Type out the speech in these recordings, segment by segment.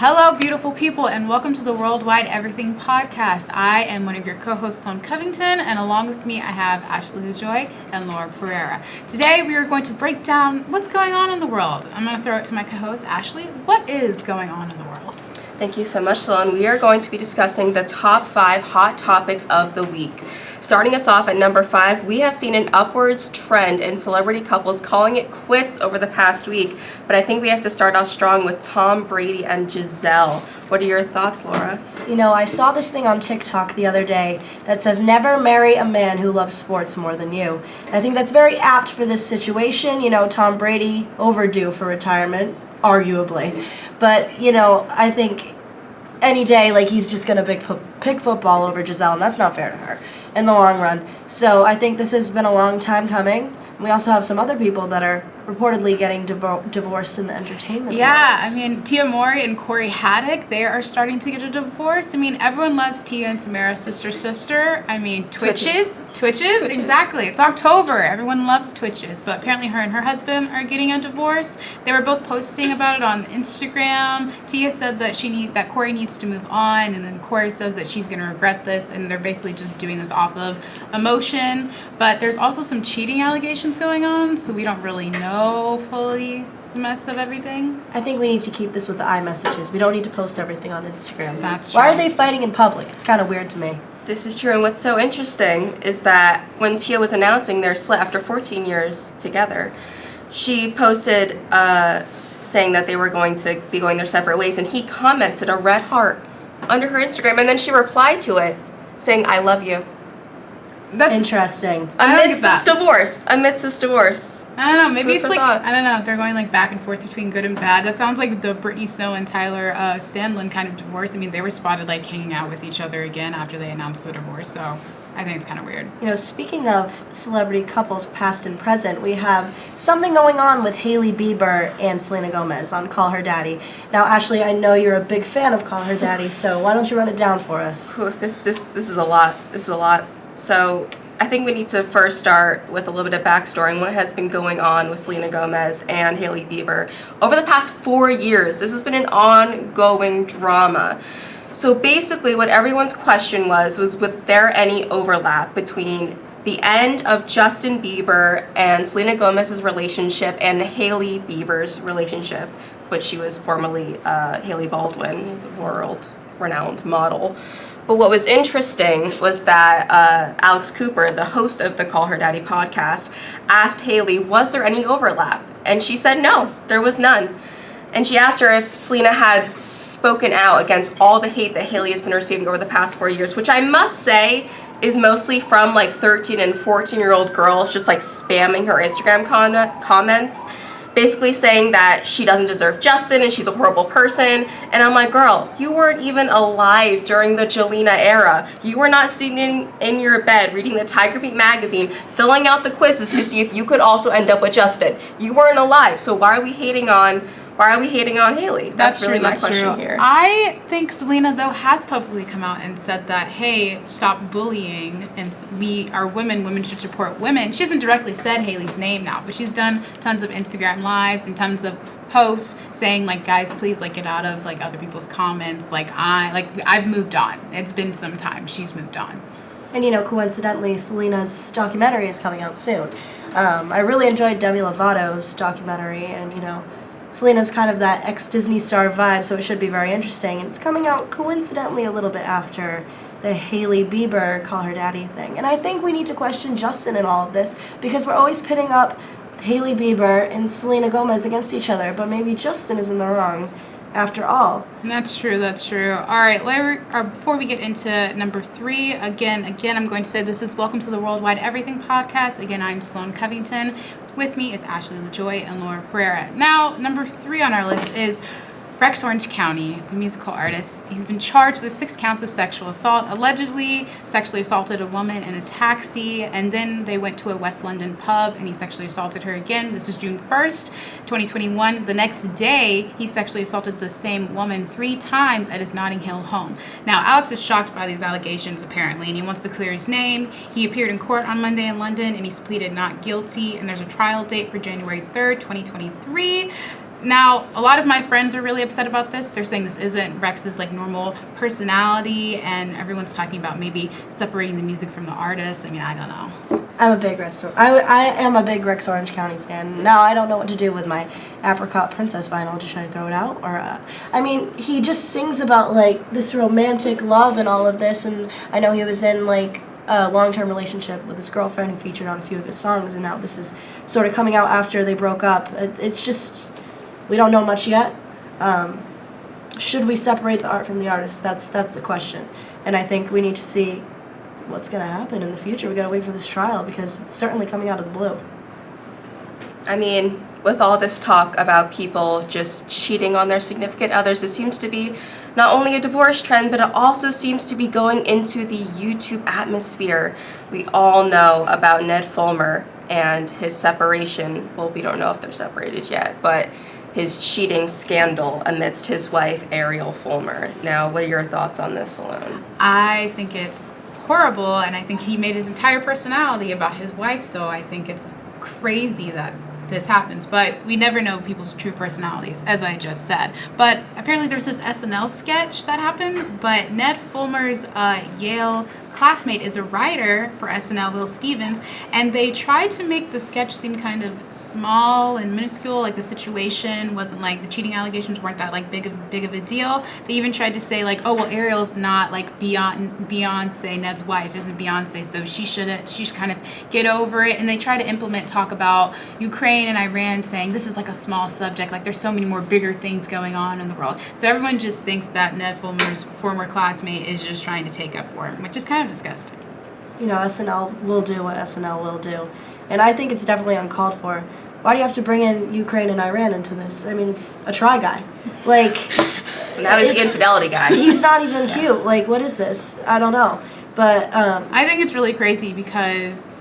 Hello, beautiful people, and welcome to the Worldwide Everything Podcast. I am one of your co-hosts, Sloan Covington, and along with me, I have Ashley LaJoy and Laura Pereira. Today, we are going to break down what's going on in the world. I'm going to throw it to my co-host, Ashley. What is going on in the world? Thank you so much, Sloan. We are going to be discussing the top 5 hot topics of the week. Starting us off at number 5, we have seen an upwards trend in celebrity couples calling it quits over the past week, but I think we have to start off strong with Tom Brady and Giselle. What are your thoughts, Laura? You know, I saw this thing on TikTok the other day that says, never marry a man who loves sports more than you. And I think that's very apt for this situation. You know, Tom Brady, overdue for retirement, arguably. But, you know, I think any day, like, he's just going to pick football over Giselle, and that's not fair to her in the long run. So I think this has been a long time coming. We also have some other people that are reportedly getting divorced in the entertainment world. I mean, Tia Mowry and Corey Haddock, they are starting to get a divorce. I mean, everyone loves Tia and Tamara's sister. I mean, Twitches, exactly. It's October. Everyone loves Twitches. But apparently her and her husband are getting a divorce. They were both posting about it on Instagram. Tia said that Corey needs to move on, and then Corey says that she's going to regret this, and they're basically just doing this off of emotion. But there's also some cheating allegations going on, so we don't really know fully the mess of everything. I think we need to keep this with the iMessages. We don't need to post everything on Instagram. That's true. Why are they fighting in public? It's kind of weird to me. This is true, and what's so interesting is that when Tia was announcing their split after 14 years together, she posted saying that they were going to be going their separate ways, and he commented a red heart under her Instagram, and then she replied to it saying, "I love you." That's interesting. Amidst this divorce. I don't know. Maybe it's like, I don't know. They're going like back and forth between good and bad. That sounds like the Brittany Snow and Tyler Stanlin kind of divorce. I mean, they were spotted like hanging out with each other again after they announced the divorce. So I think it's kind of weird. You know, speaking of celebrity couples past and present, we have something going on with Hailey Bieber and Selena Gomez on Call Her Daddy. Now, Ashley, I know you're a big fan of Call Her Daddy, so why don't you run it down for us? This is a lot. So I think we need to first start with a little bit of backstory on what has been going on with Selena Gomez and Hailey Bieber. Over the past 4 years, this has been an ongoing drama. So basically what everyone's question was there any overlap between the end of Justin Bieber and Selena Gomez's relationship and Hailey Bieber's relationship, which she was formerly Hailey Baldwin, the world-renowned model. But what was interesting was that Alex Cooper, the host of the Call Her Daddy podcast, asked Hailey, was there any overlap? And she said no, there was none. And she asked her if Selena had spoken out against all the hate that Hailey has been receiving over the past 4 years, which I must say is mostly from like 13 and 14-year-old girls just like spamming her Instagram comments, basically saying that she doesn't deserve Justin and she's a horrible person. And I'm like, girl, you weren't even alive during the Jelena era. You were not sitting in your bed reading the Tiger Beat magazine, filling out the quizzes to see if you could also end up with Justin. You weren't alive, so why are we hating on Hailey? That's really my question here. I think Selena, though, has publicly come out and said that, hey, stop bullying, and we are women should support women. She hasn't directly said Hailey's name now, but she's done tons of Instagram lives and tons of posts saying, like, guys, please, like, get out of, like, other people's comments. I've moved on. It's been some time. She's moved on. And, you know, coincidentally, Selena's documentary is coming out soon. I really enjoyed Demi Lovato's documentary, and, you know, Selena's kind of that ex-Disney star vibe, so it should be very interesting. And it's coming out coincidentally a little bit after the Hailey Bieber Call Her Daddy thing. And I think we need to question Justin in all of this, because we're always pitting up Hailey Bieber and Selena Gomez against each other, but maybe Justin is in the wrong after all. That's true. All right, before we get into number 3, again, I'm going to say this is Welcome to the Worldwide Everything Podcast. Again, I'm Sloan Covington. With me is Ashley LaJoy and Laura Pereira. Now, number 3 on our list is Rex Orange County, the musical artist. He's been charged with 6 counts of sexual assault, allegedly sexually assaulted a woman in a taxi, and then they went to a West London pub and he sexually assaulted her again. This is June 1st, 2021. The next day, he sexually assaulted the same woman 3 times at his Notting Hill home. Now, Alex is shocked by these allegations, apparently, and he wants to clear his name. He appeared in court on Monday in London, and he's pleaded not guilty, and there's a trial date for January 3rd, 2023. Now, a lot of my friends are really upset about this. They're saying this isn't Rex's like normal personality, and everyone's talking about maybe separating the music from the artist. I mean, I don't know. I'm a big I am a big Rex Orange County fan. Now I don't know what to do with my Apricot Princess vinyl. Should I throw it out? Or, I mean, he just sings about, like, this romantic love and all of this, and I know he was in, like, a long-term relationship with his girlfriend who featured on a few of his songs, and now this is sort of coming out after they broke up. It's just, we don't know much yet. Should we separate the art from the artist? That's the question. And I think we need to see what's going to happen in the future. We got to wait for this trial because it's certainly coming out of the blue. I mean, with all this talk about people just cheating on their significant others, it seems to be not only a divorce trend, but it also seems to be going into the YouTube atmosphere. We all know about Ned Fulmer and his separation. Well, we don't know if they're separated yet, but his cheating scandal amidst his wife, Ariel Fulmer. Now, what are your thoughts on this, Sloan? I think it's horrible, and I think he made his entire personality about his wife, so I think it's crazy that this happens. But we never know people's true personalities, as I just said. But apparently there's this SNL sketch that happened, but Ned Fulmer's Yale classmate is a writer for SNL, Will Stevens, and they tried to make the sketch seem kind of small and minuscule, like the situation wasn't like, the cheating allegations weren't that like big of a deal. They even tried to say like, oh well, Ariel's not like Beyonce, Ned's wife isn't Beyonce, so she should kind of get over it. And they try to implement talk about Ukraine and Iran, saying this is like a small subject, like there's so many more bigger things going on in the world. So everyone just thinks that Ned Fulmer's former classmate is just trying to take up for him, which is kind of disgusting. You know, SNL will do what SNL will do. And I think it's definitely uncalled for. Why do you have to bring in Ukraine and Iran into this? I mean, it's a try guy. Like, Now he's the infidelity guy. He's not even cute. Like, what is this? I don't know. But I think it's really crazy because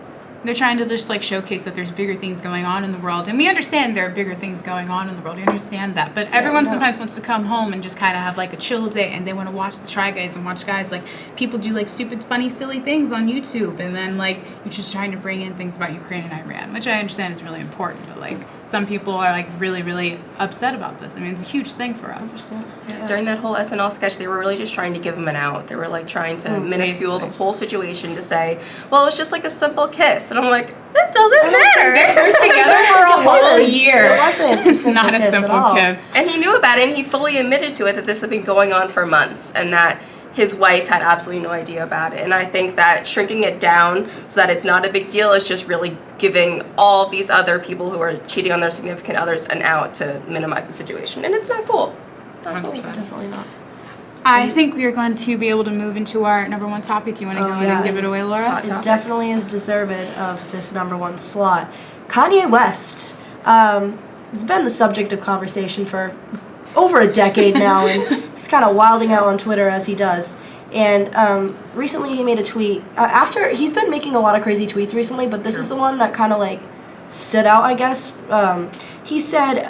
they're trying to just like showcase that there's bigger things going on in the world, and we understand there are bigger things going on in the world. We understand that, but everyone sometimes wants to come home and just kind of have like a chill day, and they want to watch the Try Guys and watch guys like people do like stupid, funny, silly things on YouTube, and then like you're just trying to bring in things about Ukraine and Iran, which I understand is really important, but like some people are like really, really upset about this. I mean, it's a huge thing for us. Yeah. During that whole SNL sketch, they were really just trying to give him an out. They were like trying to minuscule the whole situation to say, well, it's just like a simple kiss. And I'm like, that doesn't matter. They were together for a whole year. It wasn't It's not a simple kiss. And he knew about it, and he fully admitted to it that this had been going on for months, and that his wife had absolutely no idea about it. And I think that shrinking it down so that it's not a big deal is just really giving all these other people who are cheating on their significant others an out to minimize the situation. And it's not cool. It's not cool. 100%. Definitely not. I think we are going to be able to move into our number one topic. Do you want to go in and give it away, Laura? Hot It topic. definitely is deserved of this number one slot. Kanye West has been the subject of conversation for over a decade now, and he's kind of wilding out on Twitter as he does. And recently he made a tweet. After he's been making a lot of crazy tweets recently, but this is the one that kind of like stood out, I guess. He said,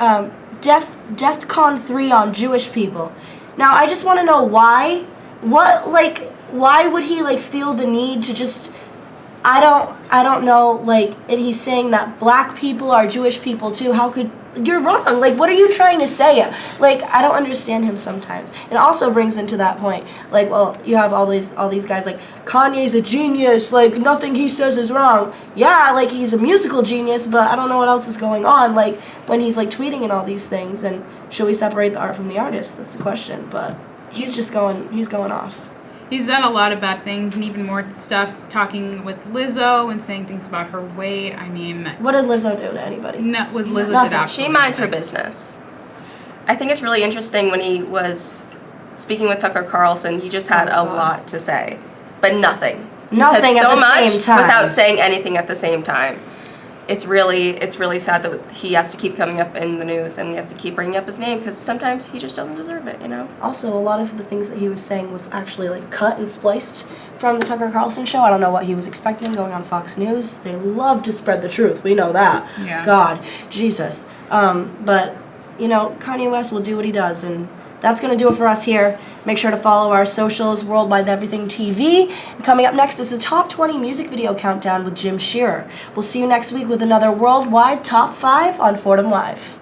"DEFCON 3 on Jewish people." Now I just want to know why. Why would he like feel the need to just? I don't know. Like, and he's saying that black people are Jewish people too. How could? You're wrong. Like, what are you trying to say? Like, I don't understand him sometimes. It also brings into that point, like, well, you have all these guys like, Kanye's a genius, like, nothing he says is wrong. Yeah, like, he's a musical genius, but I don't know what else is going on, like, when he's, like, tweeting and all these things, and should we separate the art from the artist? That's the question, but he's going off. He's done a lot of bad things, and even more stuff, talking with Lizzo and saying things about her weight. I mean, What did Lizzo do to anybody? no, was Lizzo did Nothing. absolutely She minds her nothing. business. I think it's really interesting when he was speaking with Tucker Carlson, he just had a lot to say, but nothing. He Nothing said at so the much same time. without saying anything at the same time. It's really sad that he has to keep coming up in the news, and we have to keep bringing up his name because sometimes he just doesn't deserve it, you know? Also, a lot of the things that he was saying was actually like cut and spliced from the Tucker Carlson show. I don't know what he was expecting going on Fox News. They love to spread the truth. We know that. Yeah. God, Jesus. But, you know, Kanye West will do what he does, and that's going to do it for us here. Make sure to follow our socials, Worldwide Everything TV. And coming up next is the Top 20 Music Video Countdown with Jim Shearer. We'll see you next week with another Worldwide Top 5 on Fordham Live.